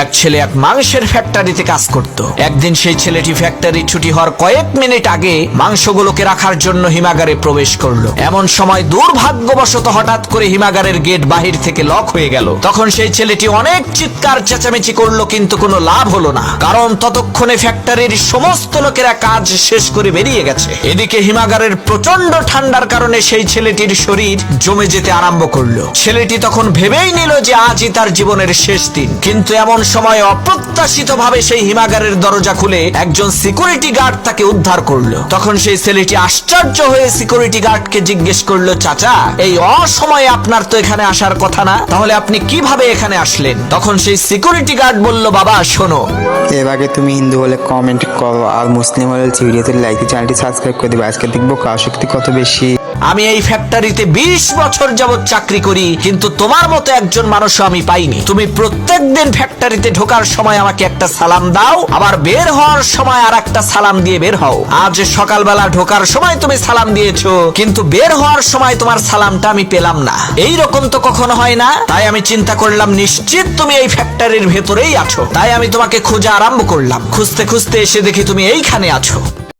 এক ছেলে এক মাংসের ফ্যাক্টরিতে কাজ করত। একদিন সেই ছেলেটি ফ্যাক্টরি ছুটি হওয়ার কয়েক মিনিট আগে মাংসগুলোকে রাখার জন্য হিমাগারে প্রবেশ করলো। এমন সময় দুর্ভাগ্যবশত হঠাৎ করে হিমাগারের গেট বাহির থেকে লক হয়ে গেল। তখন সেই ছেলেটি অনেক চিৎকার চেঁচামেচি করলো, কিন্তু কোনো লাভ হলো না, কারণ ততক্ষণে ফ্যাক্টরির সমস্ত লোকেরা কাজ শেষ করে বেরিয়ে গেছে। এদিকে হিমাগারের প্রচন্ড ঠান্ডার কারণে সেই ছেলেটির শরীর জমে যেতে আরম্ভ করলো। ছেলেটি তখন ভেবেই নিল যে আজই তার জীবনের শেষ দিন। কিন্তু এমন সময় অপ্রত্যাশিত ভাবে সেই হিমাগারের দরজা খুলে একজন সিকিউরিটি গার্ড তাকে উদ্ধার করলো। তখন সেই ছেলেটি আশ্চর্য হয়ে সিকিউরিটি গার্ডকে জিজ্ঞেস করলো, চাচা, এই অসময়ে আপনার তো এখানে আসার কথা না, তাহলে আপনি কিভাবে এখানে আসলেন? তখন সেই সিকিউরিটি গার্ড বলল, বাবা শোনো, এর আগে তুমি হিন্দু হলে কমেন্ট করো, আর মুসলিম হলে ভিডিওতে লাইক দিয়ে চ্যানেলটি সাবস্ক্রাইব করে দেবে। আজকে দেখবো কার শক্তি কত বেশি। আমি এই ফ্যাক্টরিতে 20 বছর যাবত চাকরি করি, কিন্তু তোমার মতো একজন মানুষও আমি পাইনি। তুমি প্রত্যেকদিন ফ্যাক্টরিতে ঢোকার সময় আমাকে একটা সালাম দাও, আবার বের হওয়ার সময় আর একটা সালাম দিয়ে বের হও। আজ সকালবেলা ঢোকার সময় তুমি সালাম দিয়েছো, কিন্তু বের হওয়ার সময় তোমার সালামটা আমি পেলাম না। এই রকম তো কখনো হয় না। তাই আমি চিন্তা করলাম নিশ্চিত তুমি এই ফ্যাক্টরির ভেতরেই আছো। তাই আমি তোমাকে খোঁজা আরম্ভ করলাম। খুঁজতে খুঁজতে এসে দেখি তুমি এইখানে আছো।